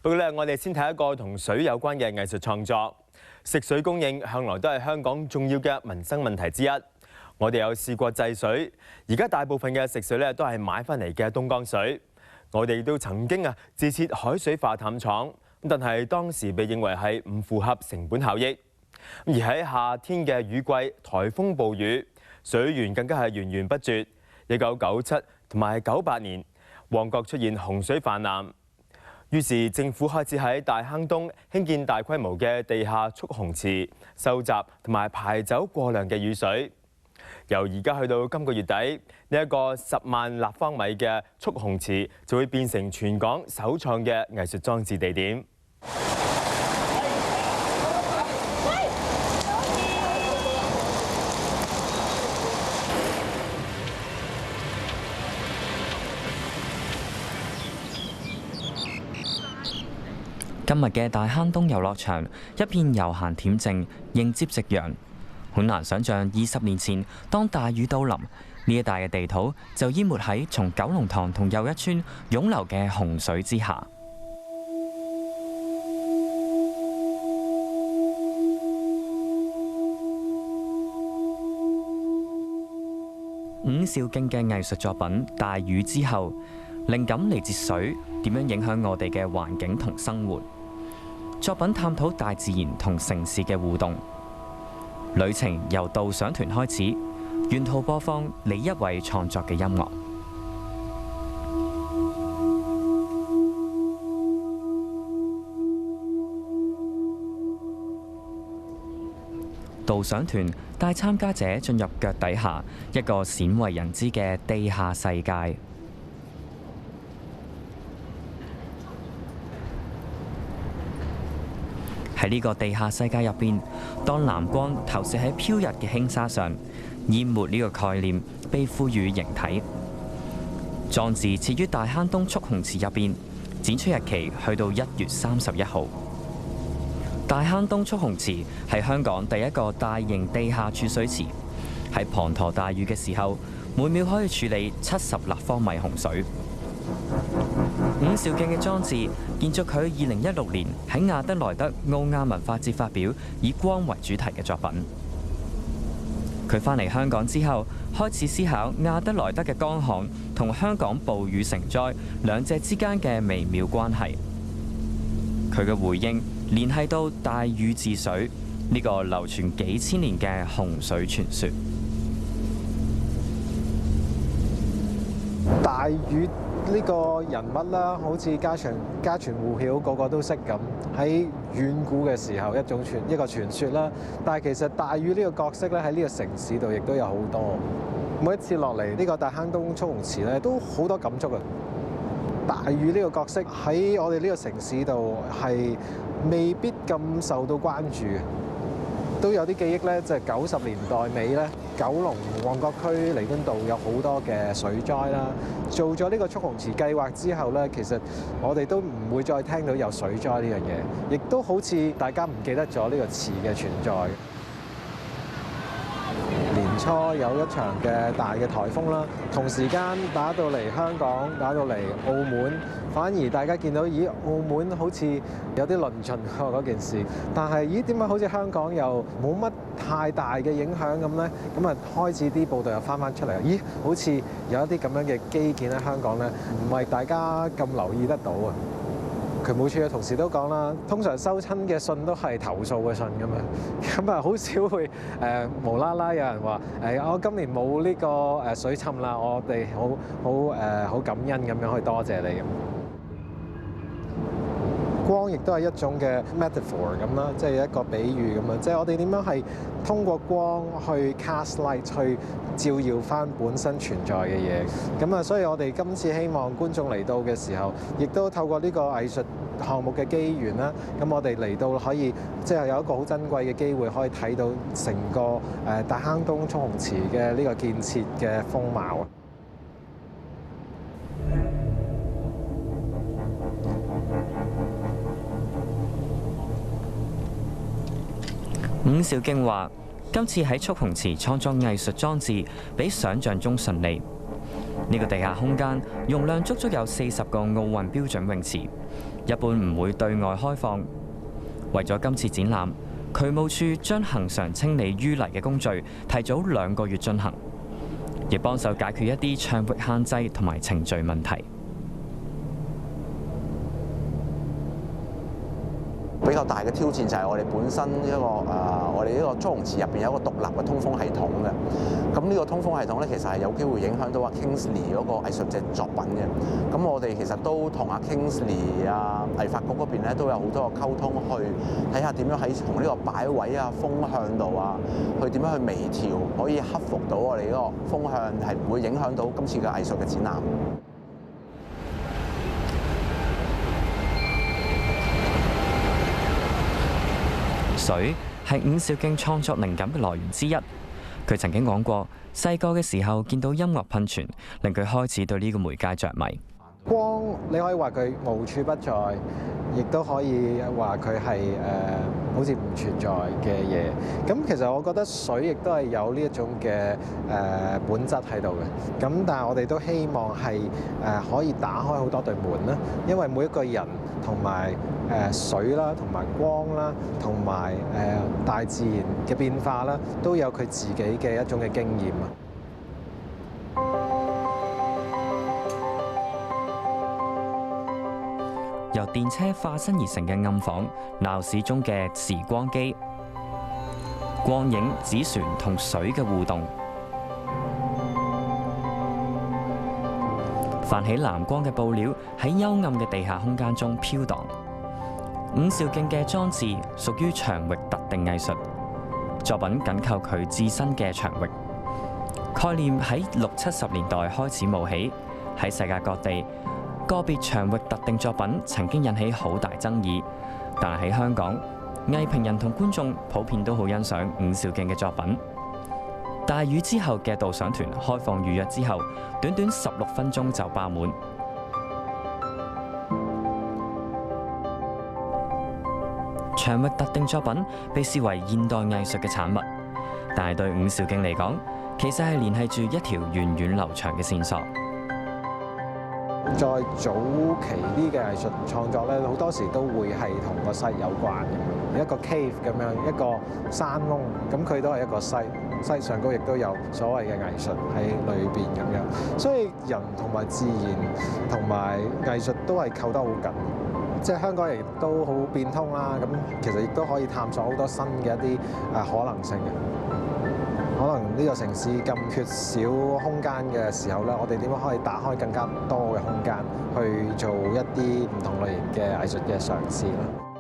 不過咧，我哋先睇一個同水有關嘅藝術創作。食水供應向來都係香港重要嘅民生問題之一。我哋有試過制水，而家大部分嘅食水咧都係買翻嚟嘅東江水。我哋亦都曾經自設海水化淡廠，但係當時被認為係唔符合成本效益。而喺夏天嘅雨季，颱風暴雨，水源更加係源源不絕。1997同埋98年，旺角出現洪水泛濫，於是政府開始喺大坑東興建大規模嘅地下蓄洪池，收集同埋排走過量嘅雨水。由而家去到今個月底，呢一個10萬立方米嘅蓄洪池就會變成全港首創嘅藝術裝置地點。今日嘅大坑東遊樂場一片悠閒恬靜，迎接夕陽。好難想像20年前，當大雨到臨，呢一帶嘅地土就淹沒喺從九龍塘同又一村湧流嘅洪水之下。伍兆敬嘅藝術作品《大雨之後》，靈感嚟自水，點樣影響我哋嘅環境同生活。作品探討大自然同城市嘅互動。旅程由導賞團開始，沿途播放李一偉創作嘅音樂。導賞團帶參加者進入腳底下一個鮮為人知嘅地下世界。喺呢個地下世界入邊，當藍光投射喺飄逸嘅輕紗上，淹沒呢個概念被賦予形體。裝置設於大坑東蓄洪池入邊，展出日期去到1月31號。大坑東蓄洪池係香港第一個大型地下儲水池，喺滂沱大雨嘅時候，每秒可以處理70立方米洪水。伍兆敬嘅裝置延續佢2016年喺亞德萊德奧亞文化節發表以光為主題嘅作品。佢返嚟香港之後，開始思考亞德萊德嘅乾旱同香港暴雨成災兩者之間嘅微妙關係。佢嘅回應聯繫到大禹治水呢個流傳幾千年嘅洪水傳說。大禹呢個人物啦，好似家傳戶曉，個個都識咁。喺遠古嘅時候，一個傳說啦。但係其實大禹呢個角色咧，喺呢個城市度亦都有好多。每一次落嚟呢個大坑東蓄洪池咧，都好多感觸啊！大禹呢個角色喺我哋呢個城市度係未必咁受到關注嘅。都有啲記憶咧，就係90年代尾咧，九龍旺角區彌敦道有好多嘅水災啦。做咗呢個蓄洪池計劃之後咧，其實我哋都唔會再聽到有水災呢樣嘢，亦都好似大家唔記得咗呢個池嘅存在。年初有一場嘅大嘅颱風啦，同時間打到嚟香港，打到嚟澳門，反而大家見到咦，澳門好似有啲鄰近嗰件事，但係咦點解好似香港又冇乜太大嘅影響咁呢？咁啊開始啲報道又翻出嚟，咦好似有一啲咁樣嘅基建喺香港呢，唔係大家咁留意得到啊！渠務署嘅同事都講啦，通常收親嘅信都係投訴嘅信咁啊好少會無啦啦有人話我今年冇呢個水浸啦，我哋好感恩咁樣去多謝你咁。光亦都係一種嘅 metaphor 咁啦，即係一個比喻咁樣，即係我哋點樣係通過光去 cast light 去照耀翻本身存在嘅嘢。咁啊，所以我哋今次希望觀眾嚟到嘅時候，亦都透過呢個藝術項目嘅機緣啦，咁我哋嚟到可以即係有一個好珍貴嘅機會，可以睇到成個大坑東蓄洪池嘅呢個建設嘅風貌啊！伍兆敬話：今次喺蓄洪池創作藝術裝置，比想像中順利。呢個地下空間容量足足有40個奧運標準泳池，一般唔會對外開放。為咗今次展覽，渠務處將恆常清理淤泥嘅工序提早2個月進行，亦幫手解決一啲場域限制同埋程序問題。比較大嘅挑戰就係我哋本身我哋呢個捉龍池入邊有一個獨立嘅通風系統嘅。咁呢個通風系統咧，其實係有機會影響到阿 Kingsley 嗰個藝術嘅作品嘅。咁我哋其實都同阿 Kingsley 藝發局嗰邊咧都有好多個溝通，去睇下點樣喺從呢個擺位風向度去點樣去微調，可以克服到我哋呢個風向係唔會影響到今次嘅藝術嘅展覽。水係伍兆敬創作靈感嘅來源之一。佢曾經講過，細個嘅時候見到音樂噴泉，令佢開始對呢個媒介着迷。光你可以話佢無處不在，亦都可以話佢係好似唔存在嘅嘢。咁其實我覺得水亦都係有呢一種嘅本質喺度嘅。咁但係我哋都希望係可以打開好多對門啦，因為每一個人同埋水啦，同埋光啦，同埋大自然嘅變化啦，都有佢自己嘅一種嘅經驗啊。由電車化身而成嘅暗房，鬧市中嘅時光機，光影、紙船同水嘅互動，泛起藍光嘅布料喺幽暗嘅地下空間中飄蕩。伍兆敬嘅裝置屬於場域特定藝術，作品緊扣佢自身嘅場域概念，喺60、70年代開始冒起，喺世界各地。個別場域特定作品曾經引起好大爭議，但係喺香港，藝評人同觀眾普遍都好欣賞伍兆敬嘅作品。大雨之後嘅導賞團開放預約之後，短短16分鐘就爆滿。場域特定作品被視為現代藝術嘅產物，但係對伍兆敬嚟講，其實係聯繫住一條源遠流長嘅線索。再早期啲嘅藝術創作咧，好多時都會係同個西有關嘅，一個 cave 咁樣，一個山窿，咁佢都係一個西上高，亦都有所謂嘅藝術喺裏邊咁樣。所以人同埋自然同埋藝術都係扣得好緊，即係香港人亦都好變通啦。咁其實亦都可以探索好多新嘅一啲可能性嘅。可能呢個城市咁缺少空間嘅時候咧，我哋點樣可以打開更加多嘅空間去做一啲唔同類型嘅藝術嘅嘗試咧？